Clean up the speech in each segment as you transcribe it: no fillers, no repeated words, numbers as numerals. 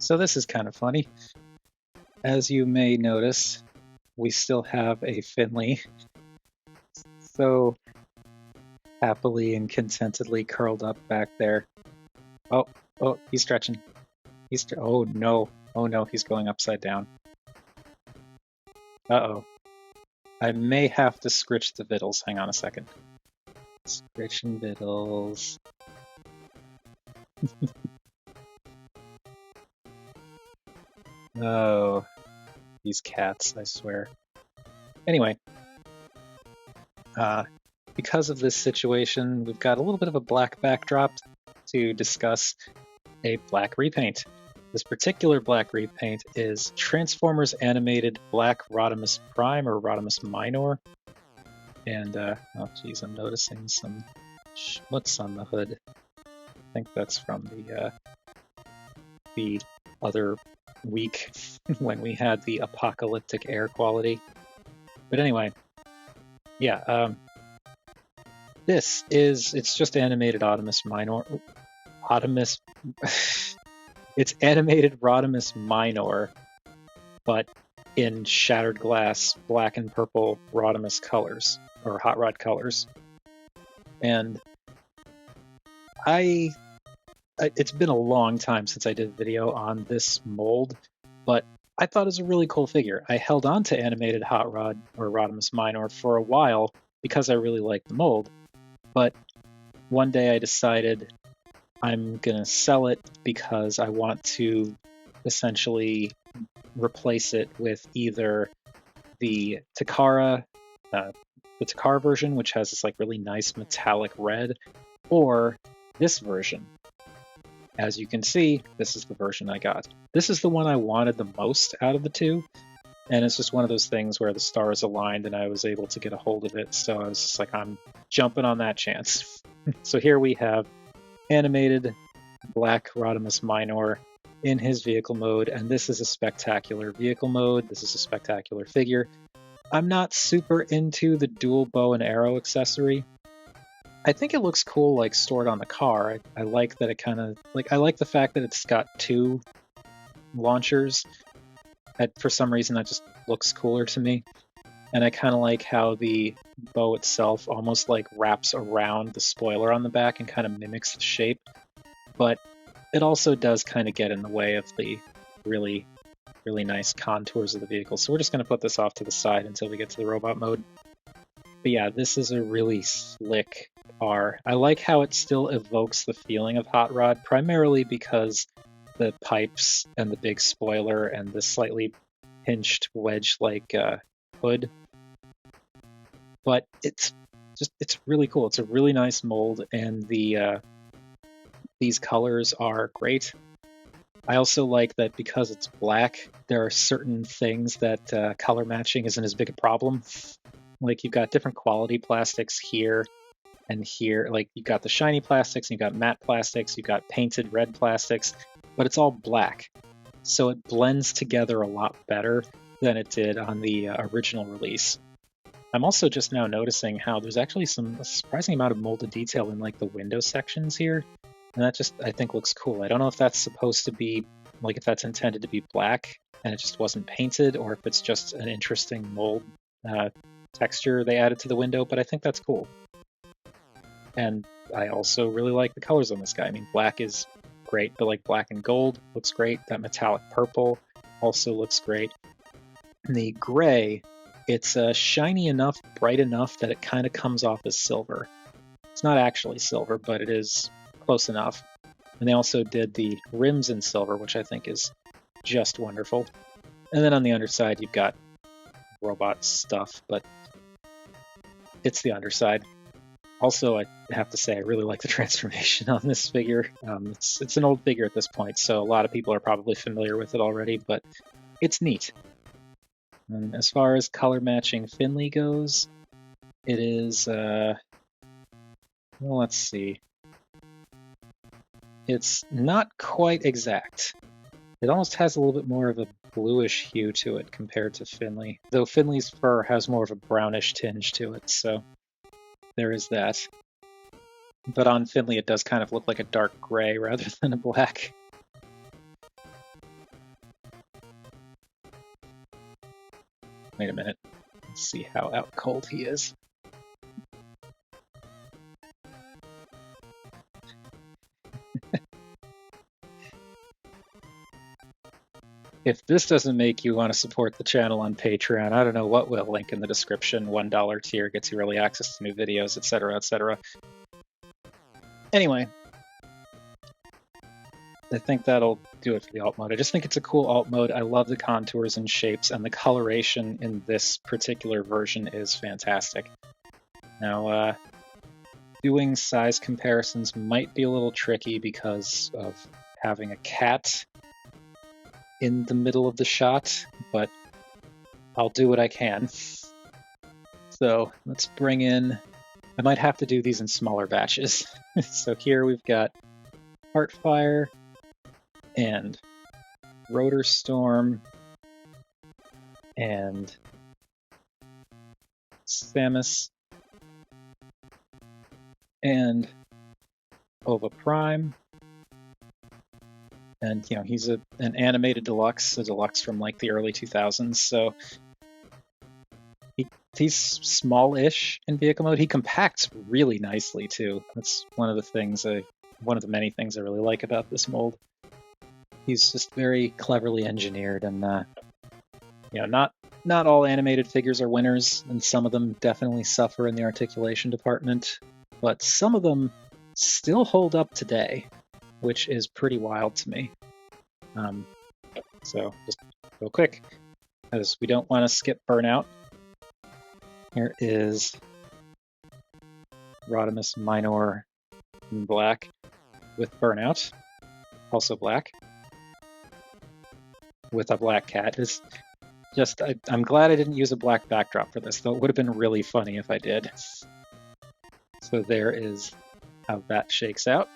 So this is kind of funny. As you may notice, we still have a Finley so happily and contentedly curled up back there. Oh, he's stretching. Oh no, he's going upside down. Uh-oh. I may have to Skritch the Vittles. Hang on a second. Skritching Vittles. Oh, these cats, I swear. Anyway, because of this situation, we've got a little bit of a black backdrop to discuss a black repaint. This particular black repaint is Transformers Animated Black Rodimus Prime or Rodimus Minor. And, oh geez, I'm noticing some schmutz on the hood. I think that's from the other week when we had the apocalyptic air quality. But anyway, yeah, it's just animated Rodimus Minor. It's animated Rodimus Minor, but in shattered glass, black and purple Rodimus colors, or Hot Rod colors. And it's been a long time since I did a video on this mold, but I thought it was a really cool figure. I held on to animated Hot Rod or Rodimus Minor for a while because I really liked the mold, but one day I decided I'm gonna sell it because I want to essentially replace it with either the Takara version, which has this like really nice metallic red, or this version. As you can see, this is the version I got. This is the one I wanted the most out of the two, and it's just one of those things where the stars aligned and I was able to get a hold of it, so I was just like, I'm jumping on that chance. So here we have animated black Rodimus Minor in his vehicle mode, and this is a spectacular vehicle mode. This is a spectacular figure. I'm not super into the dual bow and arrow accessory. I think it looks cool, like stored on the car. I like that it kind of I like the fact that it's got two launchers. For some reason, that just looks cooler to me. And I kind of like how the bow itself almost like wraps around the spoiler on the back and kind of mimics the shape. But it also does kind of get in the way of the really, really nice contours of the vehicle. So we're just going to put this off to the side until we get to the robot mode. But yeah, this is a really slick car. I like how it still evokes the feeling of Hot Rod, primarily because the pipes and the big spoiler and the slightly pinched wedge-like hood. But it's really cool. It's a really nice mold, and these colors are great. I also like that because it's black, there are certain things that color matching isn't as big a problem. Like you've got different quality plastics here and here. Like you've got the shiny plastics, and you've got matte plastics, you've got painted red plastics, but it's all black. So it blends together a lot better than it did on the original release. I'm also just now noticing how there's actually a surprising amount of molded detail in like the window sections here. And that just, I think, looks cool. I don't know if that's supposed to be, like if that's intended to be black and it just wasn't painted, or if it's just an interesting mold texture they added to the window, but I think that's cool. And I also really like the colors on this guy. I mean, black is great, but like black and gold looks great. That metallic purple also looks great. And the gray, it's shiny enough, bright enough that it kind of comes off as silver. It's not actually silver, but it is close enough. And they also did the rims in silver, which I think is just wonderful. And then on the underside, you've got robot stuff, but it's the underside. Also, I have to say, I really like the transformation on this figure. It's an old figure at this point, so a lot of people are probably familiar with it already, but it's neat. And as far as color matching Finley goes, it is, well, let's see. It's not quite exact. It almost has a little bit more of a bluish hue to it compared to Finley, though Finley's fur has more of a brownish tinge to it, so there is that. But on Finley, it does kind of look like a dark gray rather than a black. Wait a minute. Let's see how out cold he is. If this doesn't make you want to support the channel on Patreon, I don't know what will. Link in the description. $1 tier gets you early access to new videos, etc., etc. Anyway, I think that'll do it for the alt mode. I just think it's a cool alt mode. I love the contours and shapes, and the coloration in this particular version is fantastic. Now, doing size comparisons might be a little tricky because of having a cat in the middle of the shot, but I'll do what I can. So let's bring in, I might have to do these in smaller batches. So here we've got Heartfire and Rotor Storm and Samus and Ova Prime. And, you know, he's an animated deluxe, a deluxe from like the early 2000s, so he's small-ish in vehicle mode. He compacts really nicely too. That's one of the things, one of the many things I really like about this mold. He's just very cleverly engineered, and you know, not all animated figures are winners, and some of them definitely suffer in the articulation department, but some of them still hold up today, which is pretty wild to me. So just real quick, as we don't want to skip Burnout, here is Rodimus Minor in black with Burnout, also black, with a black cat. It's just, I'm glad I didn't use a black backdrop for this, though it would have been really funny if I did. So there is how that shakes out.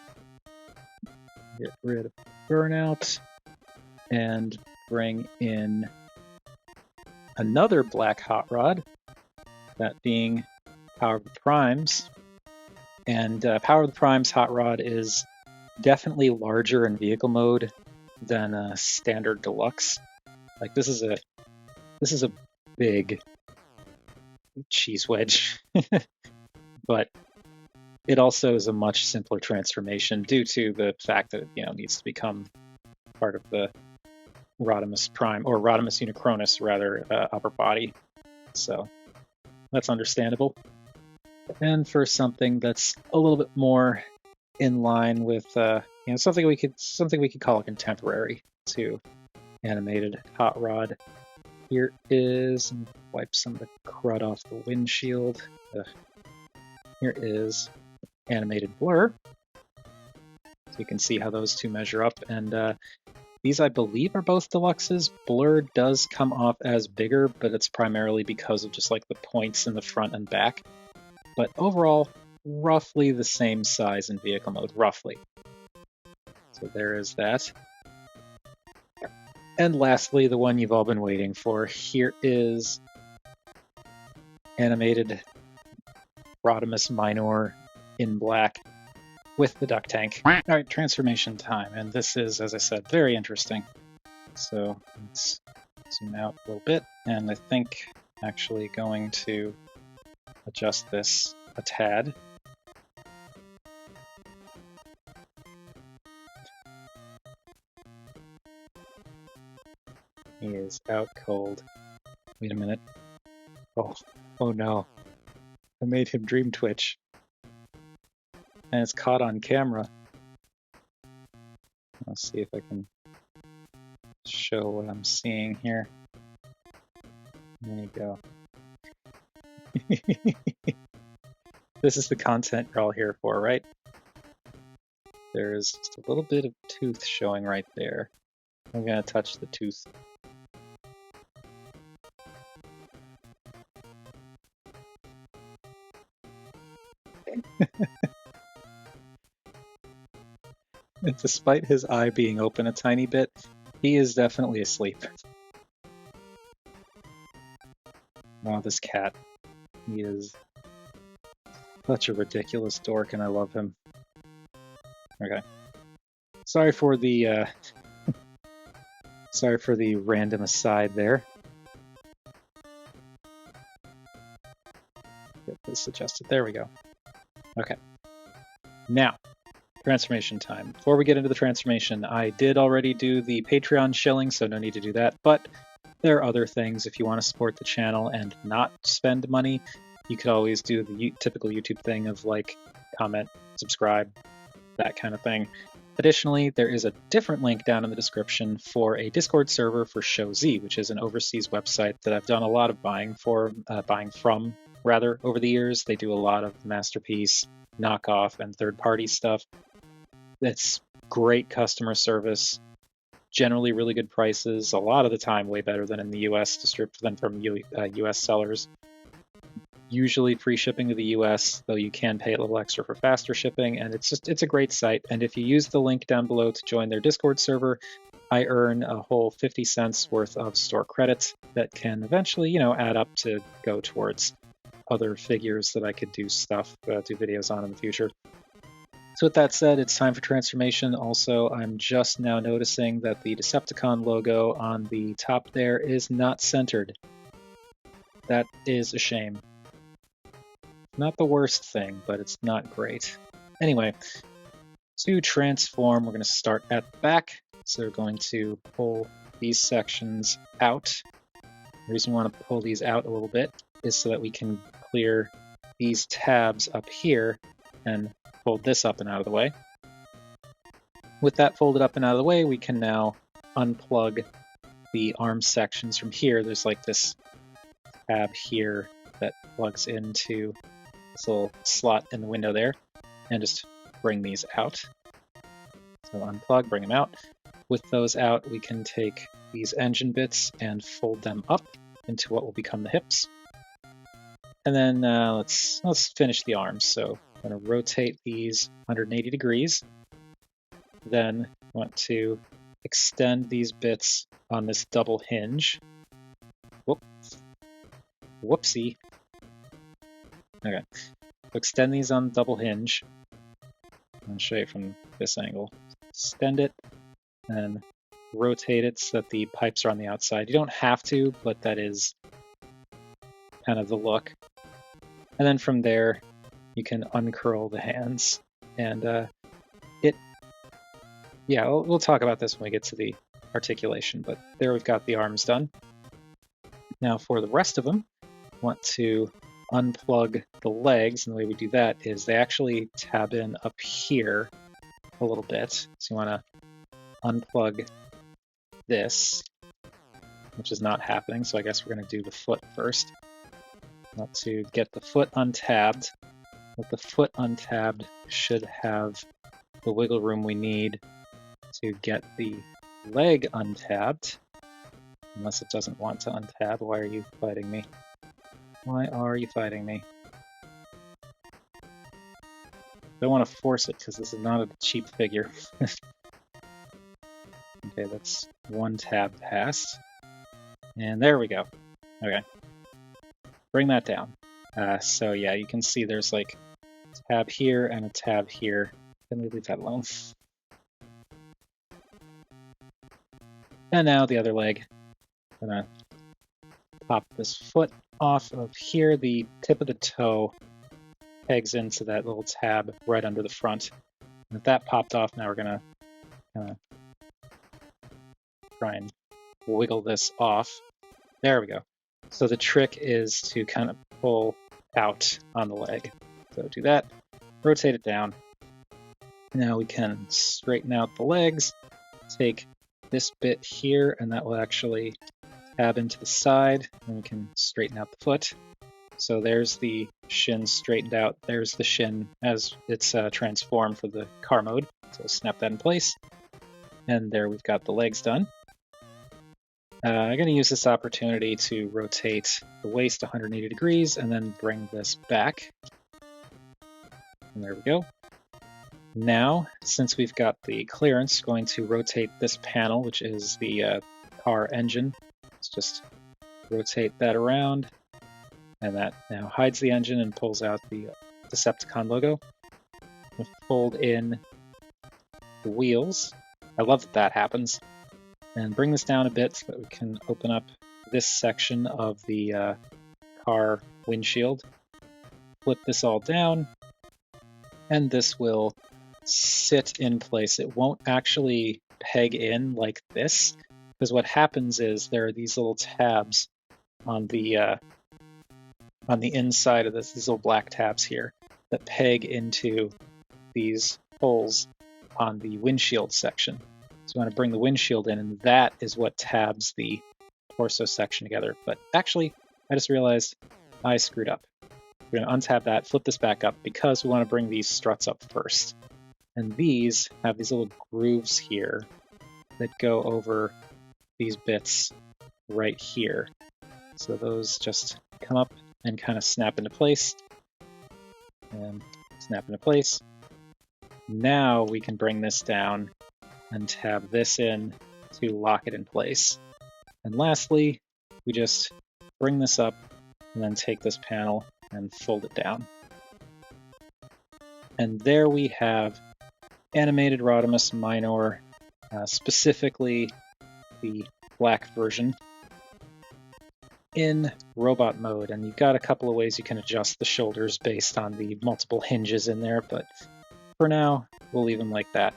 Get rid of Burnout and bring in another black hot rod, that being Power of the Primes. And Power of the Primes hot rod is definitely larger in vehicle mode than a standard deluxe. Like this is a big cheese wedge, but it also is a much simpler transformation due to the fact that it needs to become part of the Rodimus Prime, or Rodimus Unicronus rather, upper body. So that's understandable. And for something that's a little bit more in line with something we could call a contemporary to animated hot rod, here is, wipe some of the crud off the windshield. Here is animated Blur, so you can see how those two measure up. And these, I believe, are both deluxes. Blur does come off as bigger, but it's primarily because of just like the points in the front and back. But overall, roughly the same size in vehicle mode, roughly. So there is that. And lastly, the one you've all been waiting for, here is animated Rodimus Minor in black with the duck tank. All right, transformation time, and this is, as I said, very interesting. So let's zoom out a little bit, and I think actually going to adjust this a tad. He is out cold. Wait a minute. Oh no. I made him dream twitch. And it's caught on camera. Let's see if I can show what I'm seeing here. There you go. This is the content you're all here for, right? There's just a little bit of tooth showing right there. I'm gonna touch the tooth. Despite his eye being open a tiny bit, he is definitely asleep. Wow, this cat. He is such a ridiculous dork, and I love him. Okay. Sorry for the random aside there. this adjusted. There we go. Okay. Now, transformation time. Before we get into the transformation, I did already do the Patreon shilling, so no need to do that. But there are other things. If you want to support the channel and not spend money, you could always do the typical YouTube thing of like, comment, subscribe, that kind of thing. Additionally, there is a different link down in the description for a Discord server for Show Z, which is an overseas website that I've done a lot of buying from over the years. They do a lot of Masterpiece, knockoff, and third-party stuff. It's great customer service, generally really good prices, a lot of the time way better than in the US, than from US sellers. Usually free shipping to the US, though you can pay a little extra for faster shipping, and it's a great site. And if you use the link down below to join their Discord server, I earn a whole 50 cents worth of store credits that can eventually, add up to go towards other figures that I could do videos on in the future. So with that said, it's time for transformation. Also, I'm just now noticing that the Decepticon logo on the top there is not centered. That is a shame. Not the worst thing, but it's not great. Anyway, to transform, we're going to start at the back. So we're going to pull these sections out. The reason we want to pull these out a little bit is so that we can clear these tabs up here and fold this up and out of the way. With that folded up and out of the way, we can now unplug the arm sections from here. There's like this tab here that plugs into this little slot in the window there, and just bring these out. So unplug, bring them out. With those out, we can take these engine bits and fold them up into what will become the hips. And then let's finish the arms. So I'm going to rotate these 180 degrees. Then I want to extend these bits on this double hinge. Whoopsie. Okay, extend these on double hinge. I'll show you from this angle. Extend it and rotate it so that the pipes are on the outside. You don't have to, but that is kind of the look. And then from there, you can uncurl the hands. And we'll talk about this when we get to the articulation, but there we've got the arms done. Now for the rest of them, I want to unplug the legs, and the way we do that is they actually tab in up here a little bit. So you want to unplug this, which is not happening, so I guess we're going to do the foot first. Want to get the foot untabbed. With the foot untabbed, should have the wiggle room we need to get the leg untabbed. Unless it doesn't want to untab. Why are you fighting me? Why are you fighting me? Don't want to force it because this is not a cheap figure. Okay, that's one tab passed. And there we go. Okay. Bring that down. So yeah, you can see there's like a tab here and a tab here. Then we leave that alone. And now the other leg. I'm gonna pop this foot off of here. The tip of the toe pegs into that little tab right under the front. And with that popped off, now we're gonna try and wiggle this off. There we go. So the trick is to kind of pull out on the leg. So do that, rotate it down. Now we can straighten out the legs, take this bit here, and that will actually tab into the side, and we can straighten out the foot. So there's the shin straightened out. There's the shin as it's transformed for the car mode. So snap that in place. And there we've got the legs done. I'm going to use this opportunity to rotate the waist 180 degrees and then bring this back. And there we go. Now, since we've got the clearance, going to rotate this panel, which is the car engine. Let's just rotate that around, and that now hides the engine and pulls out the Decepticon logo. We'll fold in the wheels. I love that that happens. And bring this down a bit so that we can open up this section of the car windshield. flip this all down, and this will sit in place. It won't actually peg in like this, because what happens is there are these little tabs on the inside of this, these little black tabs here, that peg into these holes on the windshield section. So we want to bring the windshield in, and that is what tabs the torso section together. But actually, I just realized I screwed up. We're going to untab that, flip this back up, because we want to bring these struts up first. And these have these little grooves here that go over these bits right here. So those just come up and kind of snap into place. And snap into place. Now we can bring this down and tab this in to lock it in place. And lastly, we just bring this up and then take this panel and fold it down. And there we have animated Rodimus Minor, specifically the black version, in robot mode. And you've got a couple of ways you can adjust the shoulders based on the multiple hinges in there, but for now, we'll leave them like that.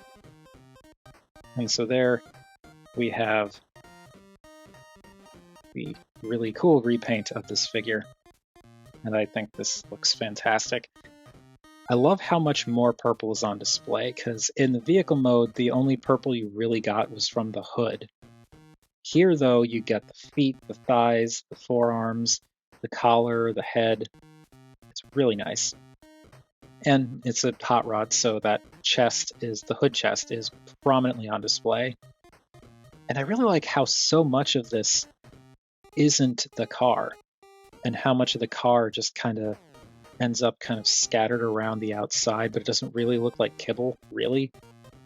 And so there we have the really cool repaint of this figure. And I think this looks fantastic. I love how much more purple is on display, because in the vehicle mode, the only purple you really got was from the hood. Here, though, you get the feet, the thighs, the forearms, the collar, the head. It's really nice. And it's a hot rod, so that the hood chest is prominently on display. And I really like how so much of this isn't the car, and how much of the car just kind of ends up kind of scattered around the outside, but it doesn't really look like kibble, really.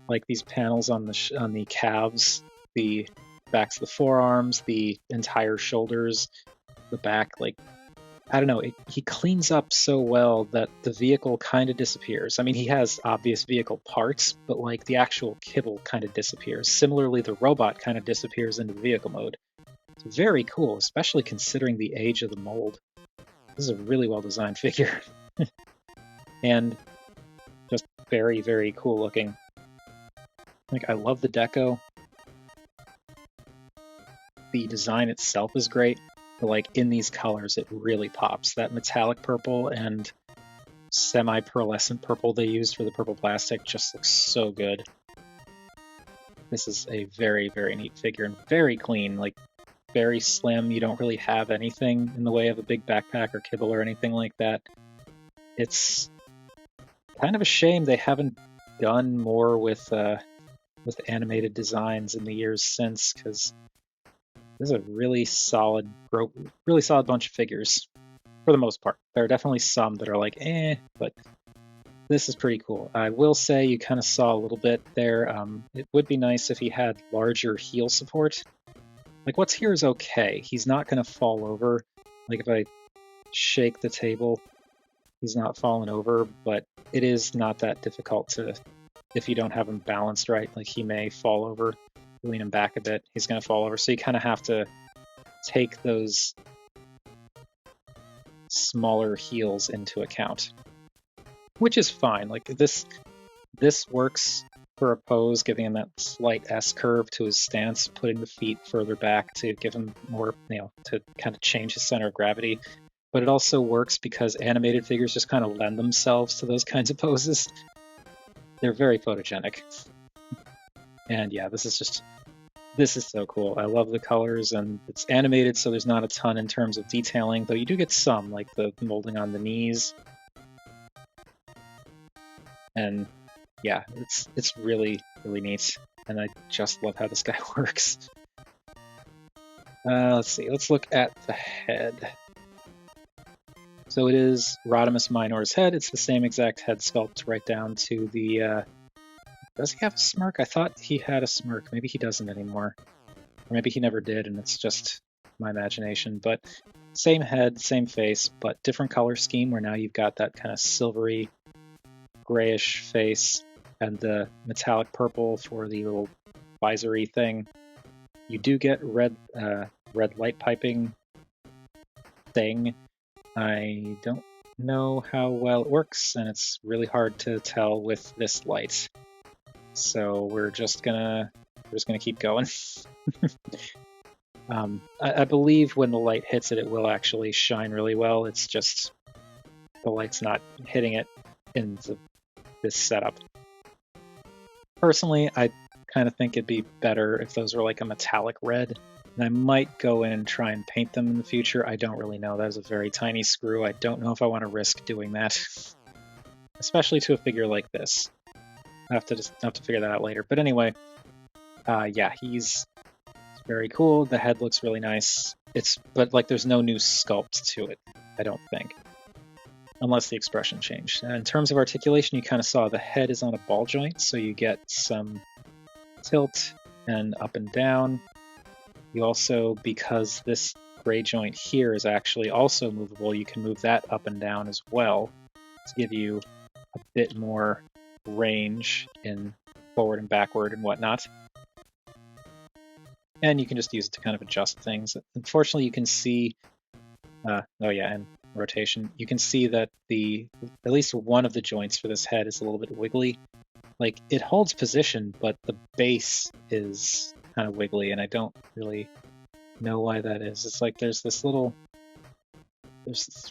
Like these panels on the calves, the backs of the forearms, the entire shoulders, the back, like, I don't know, he cleans up so well that the vehicle kind of disappears. I mean, he has obvious vehicle parts, but like the actual kibble kind of disappears. Similarly, the robot kind of disappears into vehicle mode. It's very cool, especially considering the age of the mold. This is a really well-designed figure. And just very, very cool looking. Like, I love the deco. The design itself is great. But like in these colors, it really pops. That metallic purple and semi-pearlescent purple they used for the purple plastic just looks so good. This is a very, very neat figure and very clean, like very slim. You don't really have anything in the way of a big backpack or kibble or anything like that. It's kind of a shame they haven't done more with animated designs in the years since, because this is a really solid bunch of figures, for the most part. There are definitely some that are like, but this is pretty cool. I will say you kind of saw a little bit there. It would be nice if he had larger heel support. Like, what's here is okay. He's not going to fall over. Like, if I shake the table, he's not falling over, but it is not that difficult to, if you don't have him balanced right, like he may fall over. Lean him back a bit, he's going to fall over. So you kind of have to take those smaller heels into account, which is fine. Like this works for a pose, giving him that slight S curve to his stance, putting the feet further back to give him more, to kind of change his center of gravity. But it also works because animated figures just kind of lend themselves to those kinds of poses. They're very photogenic. And yeah, this is so cool. I love the colors, and it's animated, so there's not a ton in terms of detailing, though you do get some, like the molding on the knees. And yeah, it's really, really neat, and I just love how this guy works. Let's see, let's look at the head. So it is Rodimus Minor's head. It's the same exact head sculpt right down to the... Does he have a smirk? I thought he had a smirk. Maybe he doesn't anymore. Or maybe he never did, and it's just my imagination. But same head, same face, but different color scheme, where now you've got that kind of silvery, grayish face, and the metallic purple for the little visory thing. You do get red light piping thing. I don't know how well it works, and it's really hard to tell with this light. So we're just gonna keep going. I believe when the light hits it, it will actually shine really well. It's just the light's not hitting it in this setup. Personally, I kind of think it'd be better if those were like a metallic red, and I might go in and try and paint them in the future. I don't really know. That is a very tiny screw. I don't know if I want to risk doing that, especially to a figure like this. I have to figure that out later. But anyway, yeah, he's very cool. The head looks really nice. But like there's no new sculpt to it, I don't think. Unless the expression changed. And in terms of articulation, you kind of saw the head is on a ball joint, so you get some tilt and up and down. You also, because this gray joint here is actually also movable, you can move that up and down as well to give you a bit more range in forward and backward and whatnot. And you can just use it to kind of adjust things. Unfortunately, you can see, and rotation, you can see that at least one of the joints for this head is a little bit wiggly. Like, it holds position, but the base is kind of wiggly, and I don't really know why that is. It's like it's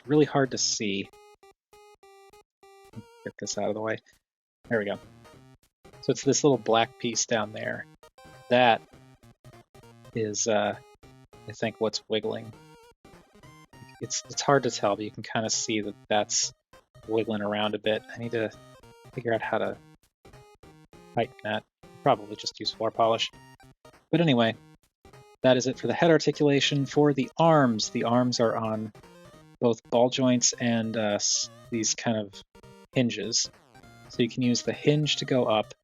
really hard to see. Get this out of the way. There we go. So it's this little black piece down there. That is, I think, what's wiggling. It's hard to tell, but you can kind of see that that's wiggling around a bit. I need to figure out how to tighten that. Probably just use floor polish. But anyway, that is it for the head articulation. For the arms are on both ball joints and these kind of hinges. So you can use the hinge to go up,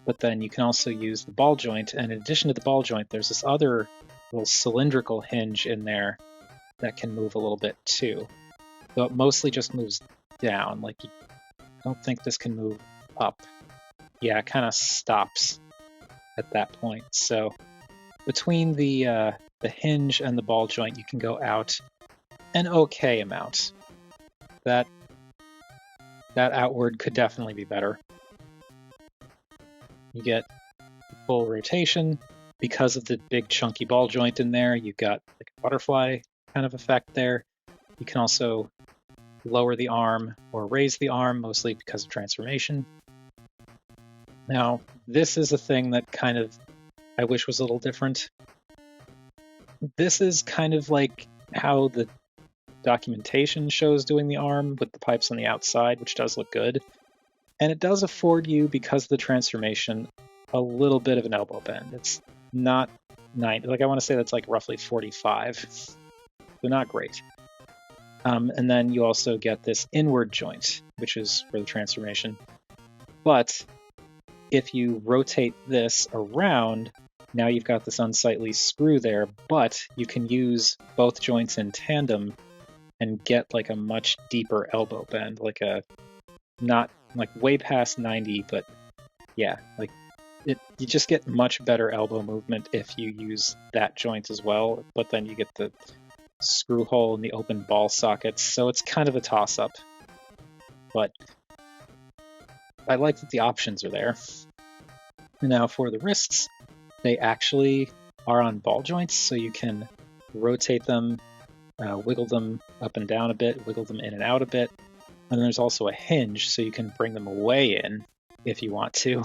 but then you can also use the ball joint, and in addition to the ball joint, there's this other little cylindrical hinge in there that can move a little bit too. Though it mostly just moves down. Like, I don't think this can move up. Yeah, it kind of stops at that point. So between the hinge and the ball joint, you can go out an okay amount. That outward could definitely be better. You get full rotation. Because of the big chunky ball joint in there, you've got like a butterfly kind of effect there. You can also lower the arm or raise the arm, mostly because of transformation. Now, this is a thing that kind of I wish was a little different. This is kind of like how the documentation shows doing the arm with the pipes on the outside, which does look good. And it does afford you, because of the transformation, a little bit of an elbow bend. It's not 90, like I want to say that's like roughly 45. So not great. And then you also get this inward joint, which is for the transformation. But if you rotate this around, now you've got this unsightly screw there, but you can use both joints in tandem and get like a much deeper elbow bend, like not like way past 90, but yeah, like you just get much better elbow movement if you use that joint as well, but then you get the screw hole and the open ball sockets, so it's kind of a toss-up. But I like that the options are there. Now for the wrists, they actually are on ball joints, so you can rotate them, wiggle them up and down a bit, wiggle them in and out a bit. And then there's also a hinge, so you can bring them way in if you want to.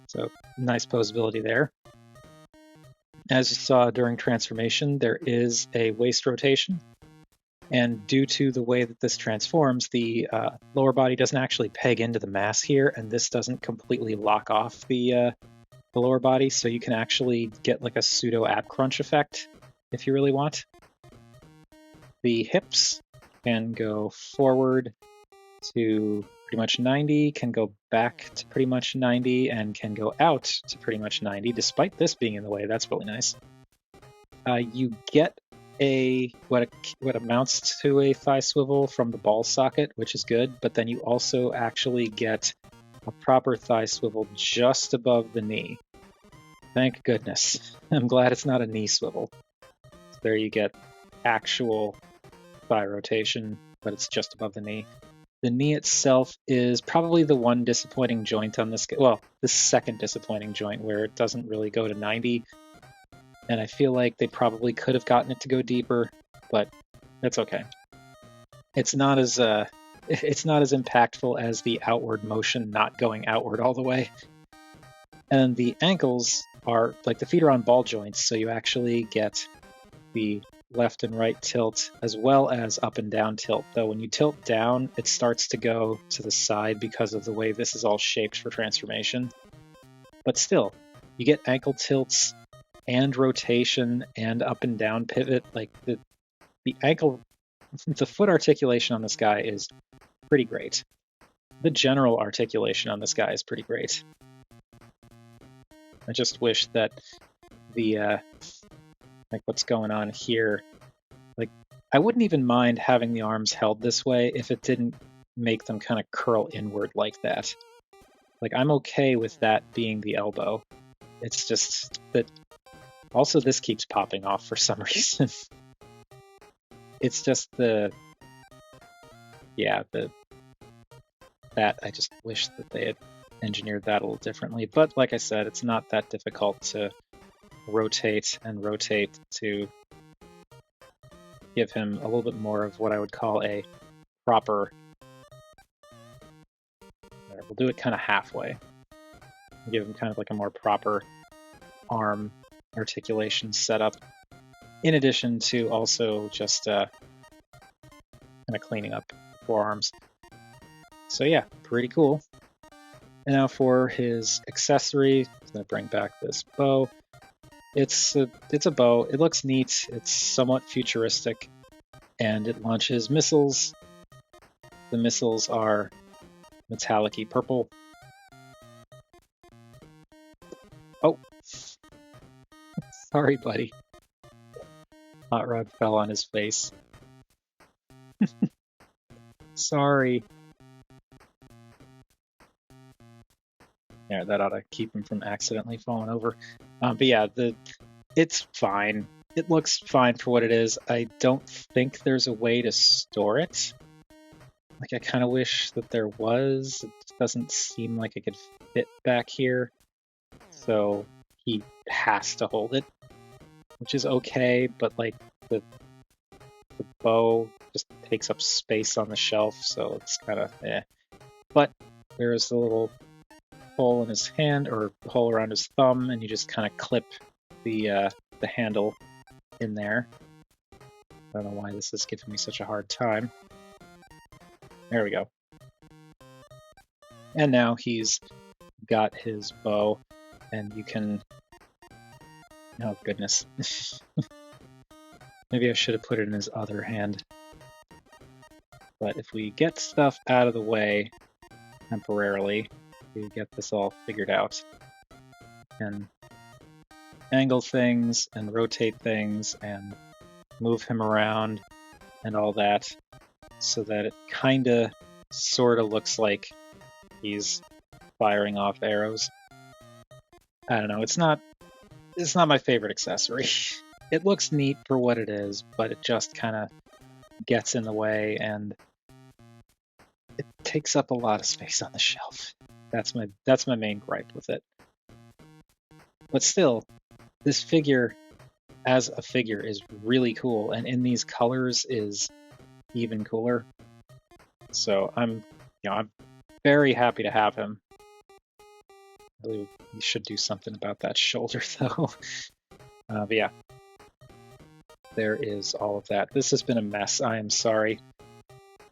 So nice posability there. As you saw during transformation, there is a waist rotation. And due to the way that this transforms, the lower body doesn't actually peg into the mass here, and this doesn't completely lock off the lower body, so you can actually get like a pseudo ab crunch effect if you really want. The hips can go forward to pretty much 90, can go back to pretty much 90, and can go out to pretty much 90, despite this being in the way. That's really nice. You get what amounts to a thigh swivel from the ball socket, which is good, but then you also actually get a proper thigh swivel just above the knee. Thank goodness. I'm glad it's not a knee swivel. So there you get actual thigh rotation, but it's just above the knee. The knee itself is probably the one disappointing joint on this. Well, the second disappointing joint where it doesn't really go to 90. And I feel like they probably could have gotten it to go deeper, but that's okay. It's not as impactful as the outward motion not going outward all the way. And the ankles are like the feet are on ball joints, so you actually get the left and right tilt as well as up and down tilt. Though when you tilt down, it starts to go to the side because of the way this is all shaped for transformation. But still, you get ankle tilts and rotation and up and down pivot. Like the ankle, the foot articulation on this guy is pretty great. The general articulation on this guy is pretty great. I just wish that the like what's going on here, like I wouldn't even mind having the arms held this way if it didn't make them kind of curl inward like that. Like I'm okay with that being the elbow. It's just that also this keeps popping off for some reason. It's just that I just wish that they had engineered that a little differently. But like I said, it's not that difficult to rotate and rotate to give him a little bit more of what I would call a proper. We'll do it kind of halfway. Give him kind of like a more proper arm articulation setup, in addition to also just kind of cleaning up the forearms. So yeah, pretty cool. And now for his accessory, I'm going to bring back this bow. It's a bow. It looks neat. It's somewhat futuristic, and it launches missiles. The missiles are metallic-y purple. Oh, sorry, buddy. Hot Rod fell on his face. Sorry. Yeah, that ought to keep him from accidentally falling over. But yeah, it's fine. It looks fine for what it is. I don't think there's a way to store it. Like, I kind of wish that there was. It doesn't seem like it could fit back here. So he has to hold it, which is okay, but like the bow just takes up space on the shelf, so it's kind of eh. But there's a little hole in his hand, or hole around his thumb, and you just kind of clip the handle in there. I don't know why this is giving me such a hard time. There we go. And now he's got his bow, and you can... Oh, goodness. Maybe I should have put it in his other hand. But if we get stuff out of the way temporarily, we get this all figured out. And angle things, and rotate things, and move him around, and all that, so that it kinda, sorta looks like he's firing off arrows. I don't know, it's not my favorite accessory. It looks neat for what it is, but it just kinda gets in the way, and it takes up a lot of space on the shelf. That's my main gripe with it. But still, this figure as a figure is really cool, and in these colors is even cooler. So I'm very happy to have him. Really, we should do something about that shoulder though. But yeah, there is all of that. This has been a mess. I am sorry.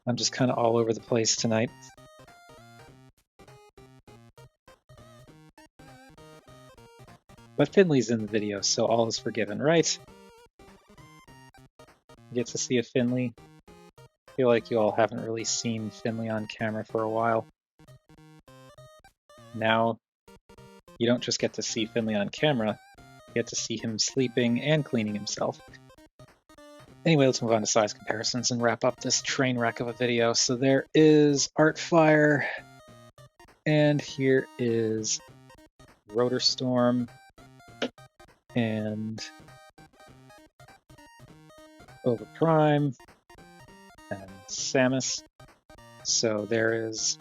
I'm just kind of all over the place tonight. But Finley's in the video, so all is forgiven, right? You get to see a Finley. I feel like you all haven't really seen Finley on camera for a while. Now, you don't just get to see Finley on camera, you get to see him sleeping and cleaning himself. Anyway, let's move on to size comparisons and wrap up this train wreck of a video. So there is Artfire, and here is Rotor Storm, and Overprime, Samus. So there is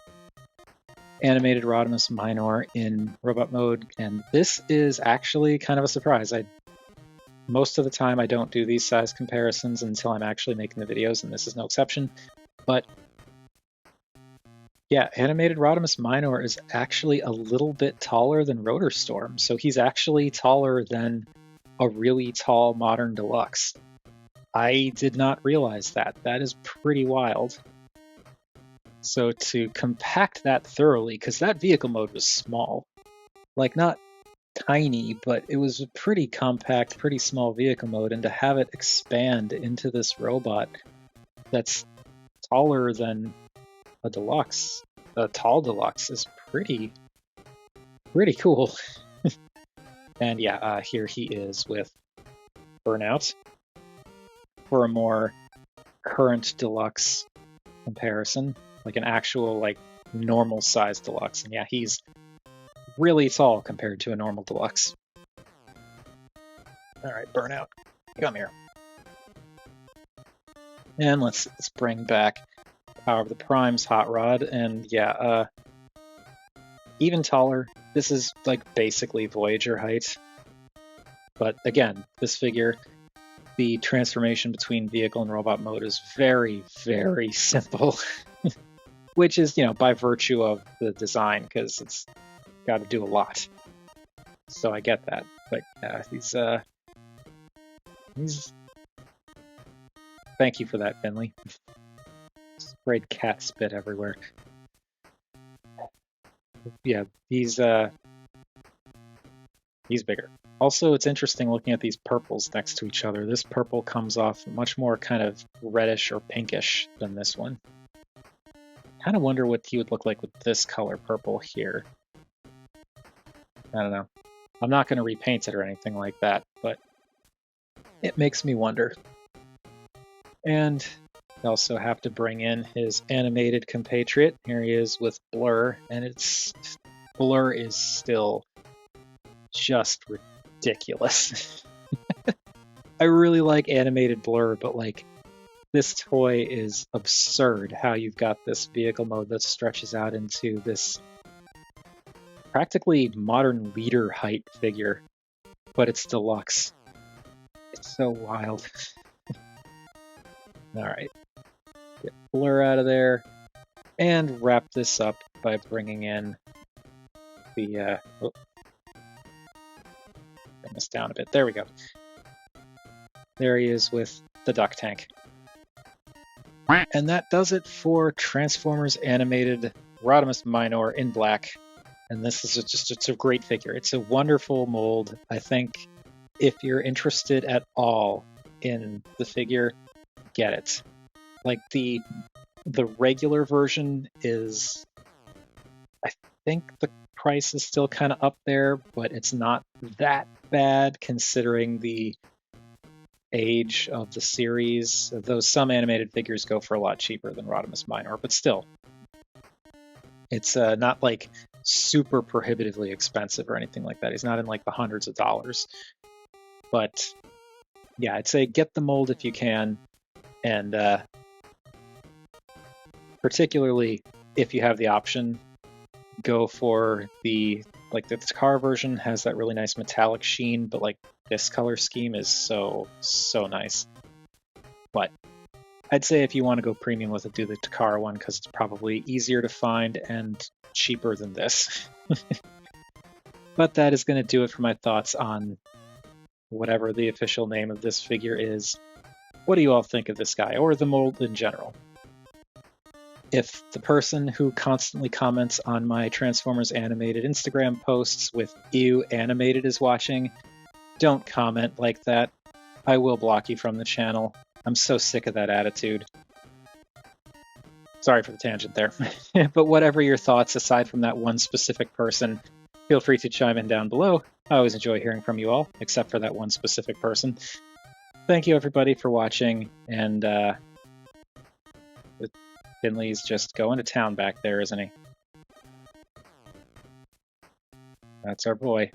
animated Rodimus Minor in robot mode, and this is actually kind of a surprise. Most of the time I don't do these size comparisons until I'm actually making the videos, and this is no exception. But yeah, animated Rodimus Minor is actually a little bit taller than Rotor Storm, so he's actually taller than a really tall modern deluxe. I did not realize that. That is pretty wild. So to compact that thoroughly, because that vehicle mode was small, like not tiny, but it was a pretty compact, pretty small vehicle mode, and to have it expand into this robot that's taller than a deluxe, a tall deluxe, is pretty cool. And yeah, here he is with Burnout for a more current deluxe comparison, like an actual like normal size deluxe. And yeah, he's really tall compared to a normal deluxe. All right, Burnout, come here. And let's bring back Power of the Prime's Hot Rod, and yeah, even taller. This is like basically Voyager height. But again, this figure, the transformation between vehicle and robot mode is very, very simple. Which is, you know, by virtue of the design, because it's got to do a lot. So I get that. But he's thank you for that, Finley. Sprayed cat spit everywhere. Yeah, he's bigger. Also, it's interesting looking at these purples next to each other. This purple comes off much more kind of reddish or pinkish than this one. Kind of wonder what he would look like with this color purple here. I don't know. I'm not going to repaint it or anything like that, but it makes me wonder. And I also have to bring in his animated compatriot. Here he is with Blur, and Blur is still just ridiculous. I really like animated Blur, but like this toy is absurd how you've got this vehicle mode that stretches out into this practically modern leader height figure, but it's deluxe. It's so wild. All right, get Blur out of there and wrap this up by bringing in the bring this down a bit. There we go. There he is with the duck tank. And that does it for Transformers Animated Rodimus Minor in black. And this is it's a great figure. It's a wonderful mold. I think if you're interested at all in the figure, get it. Like the regular version is, I think the price is still kind of up there, but it's not that bad considering the age of the series, though some animated figures go for a lot cheaper than Rodimus Minor, but still. It's not like super prohibitively expensive or anything like that. He's not in like the hundreds of dollars. But yeah, I'd say get the mold if you can, and particularly if you have the option, go for the car version. Has that really nice metallic sheen, but like this color scheme is so nice. But I'd say if you want to go premium with it, do the Takara one, because it's probably easier to find and cheaper than this. But that is going to do it for my thoughts on whatever the official name of this figure is. What do you all think of this guy, or the mold in general? If the person who constantly comments on my Transformers Animated Instagram posts with "ew, animated" is watching, don't comment like that. I will block you from the channel. I'm so sick of that attitude. Sorry for the tangent there. But whatever your thoughts, aside from that one specific person, feel free to chime in down below. I always enjoy hearing from you all, except for that one specific person. Thank you, everybody, for watching, and Finley's just going to town back there, isn't he? That's our boy.